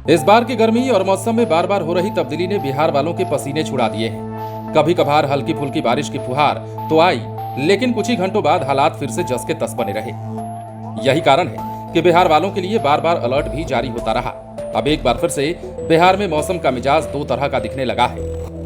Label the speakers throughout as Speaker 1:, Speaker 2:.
Speaker 1: इस बार की गर्मी और मौसम में बार बार हो रही तब्दीली ने बिहार वालों के पसीने छुड़ा दिए हैं। कभी कभार हल्की फुल्की बारिश की फुहार तो आई, लेकिन कुछ ही घंटों बाद हालात फिर से जस के तस बने रहे। यही कारण है कि बिहार वालों के लिए बार बार अलर्ट भी जारी होता रहा। अब एक बार फिर से बिहार में मौसम का मिजाज दो तरह का दिखने लगा है।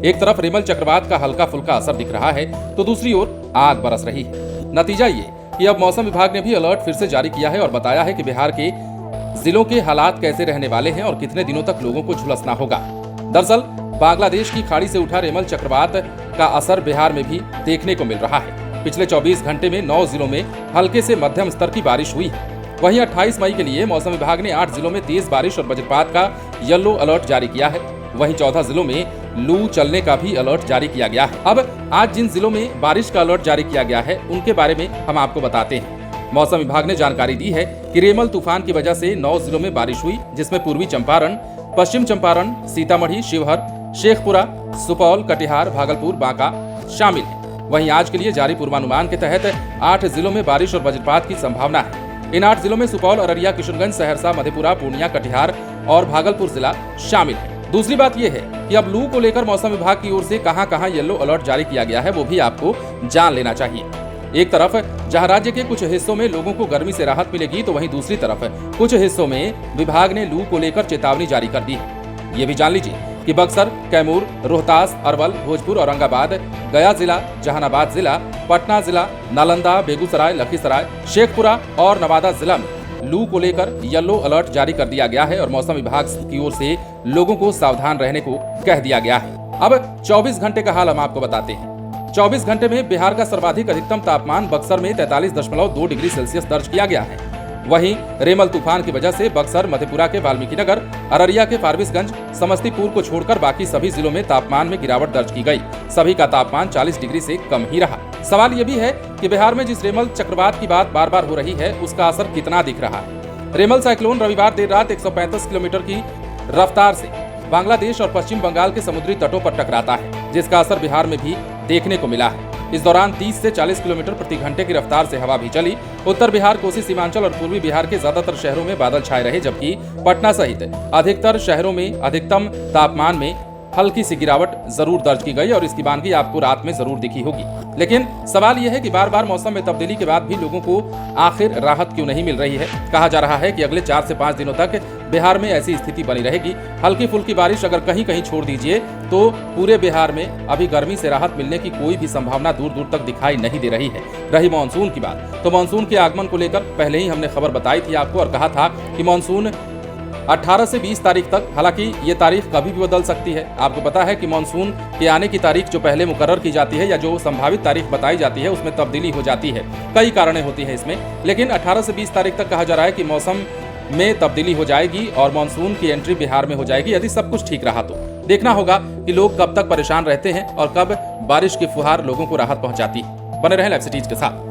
Speaker 1: एक तरफ रेमल चक्रवात का हल्का फुल्का असर दिख रहा है, तो दूसरी ओर आग बरस रही है। नतीजा ये कि अब मौसम विभाग ने भी अलर्ट फिर से जारी किया है और बताया है कि बिहार के जिलों के हालात कैसे रहने वाले हैं और कितने दिनों तक लोगों को झुलसना होगा। दरअसल बांग्लादेश की खाड़ी से उठा रेमल चक्रवात का असर बिहार में भी देखने को मिल रहा है। पिछले 24 घंटे में 9 जिलों में हल्के से मध्यम स्तर की बारिश हुई है। वहीं 28 मई के लिए मौसम विभाग ने 8 जिलों में तेज बारिश और वज्रपात का येलो अलर्ट जारी किया है। वहीं 14 जिलों में लू चलने का भी अलर्ट जारी किया गया है। अब आज जिन जिलों में बारिश का अलर्ट जारी किया गया है उनके बारे में हम आपको बताते हैं। मौसम विभाग ने जानकारी दी है कि रेमल तूफान की वजह से 9 जिलों में बारिश हुई, जिसमें पूर्वी चंपारण, पश्चिम चंपारण, सीतामढ़ी, शिवहर, शेखपुरा, सुपौल, कटिहार, भागलपुर, बांका शामिल है। वहीं आज के लिए जारी पूर्वानुमान के तहत 8 जिलों में बारिश और वज्रपात की संभावना है। इन 8 जिलों में सुपौल, अररिया, किशनगंज, सहरसा, मधेपुरा, पूर्णिया, कटिहार और भागलपुर जिला शामिल है। दूसरी बात यह है कि अब लू को लेकर मौसम विभाग की ओर से कहां-कहां येलो अलर्ट जारी किया गया है वो भी आपको जान लेना चाहिए। एक तरफ जहां राज्य के कुछ हिस्सों में लोगों को गर्मी से राहत मिलेगी, तो वहीं दूसरी तरफ कुछ हिस्सों में विभाग ने लू को लेकर चेतावनी जारी कर दी है। ये भी जान लीजिए कि बक्सर, कैमूर, रोहतास, अरवल, भोजपुर, औरंगाबाद, गया जिला, जहानाबाद जिला, पटना जिला, नालंदा, बेगूसराय, लखीसराय, शेखपुरा और नवादा जिला में लू को लेकर येलो अलर्ट जारी कर दिया गया है और मौसम विभाग की ओर से लोगों को सावधान रहने को कह दिया गया है। अब 24 घंटे का हाल हम आपको बताते हैं। 24 घंटे में बिहार का सर्वाधिक अधिकतम तापमान बक्सर में 43.2 डिग्री सेल्सियस दर्ज किया गया है। वहीं रेमल तूफान की वजह से बक्सर, मधेपुरा के वाल्मीकिनगर, अररिया के फारबिसगंज, समस्तीपुर को छोड़कर बाकी सभी जिलों में तापमान में गिरावट दर्ज की गई। सभी का तापमान 40 डिग्री से कम ही रहा। सवाल ये भी है कि बिहार में जिस रेमल चक्रवात की बात बार बार हो रही है उसका असर कितना दिख रहा है। रेमल साइक्लोन रविवार देर रात 135 किलोमीटर की रफ्तार से बांग्लादेश और पश्चिम बंगाल के समुद्री तटों पर टकराता है, जिसका असर बिहार में भी देखने को मिला है। इस दौरान 30 से 40 किलोमीटर प्रति घंटे की रफ्तार से हवा भी चली। उत्तर बिहार, कोसी सीमांचल और पूर्वी बिहार के ज्यादातर शहरों में बादल छाए रहे, जबकि पटना सहित अधिकतर शहरों में अधिकतम तापमान में हल्की सी गिरावट जरूर दर्ज की गई और इसकी वानगी आपको रात में जरूर दिखी होगी। लेकिन सवाल यह है कि बार बार मौसम में तब्दीली के बाद भी लोगों को आखिर राहत क्यों नहीं मिल रही है। कहा जा रहा है कि अगले 4 से 5 दिनों तक बिहार में ऐसी स्थिति बनी रहेगी। हल्की फुल्की बारिश अगर कहीं कहीं छोड़ दीजिए तो पूरे बिहार में अभी गर्मी से राहत मिलने की कोई भी संभावना दूर दूर तक दिखाई नहीं दे रही है। रही मानसून की बात, तो मानसून के आगमन को लेकर पहले ही हमने खबर बताई थी आपको और कहा था कि मानसून 18 से 20 तारीख तक, हालांकि ये तारीख कभी भी बदल सकती है। आपको पता है कि मानसून के आने की तारीख जो पहले मुकर्रर की जाती है या जो संभावित तारीख बताई जाती है उसमें तब्दीली हो जाती है। कई कारणें होती हैं इसमें, लेकिन 18 से 20 तारीख तक कहा जा रहा है कि मौसम में तब्दीली हो जाएगी और मानसून की एंट्री बिहार में हो जाएगी, यदि सब कुछ ठीक रहा तो। देखना होगा कि लोग कब तक परेशान रहते हैं और कब बारिश की फुहार लोगों को राहत पहुंचाती है। बने रहें लाइव सिटीज के साथ।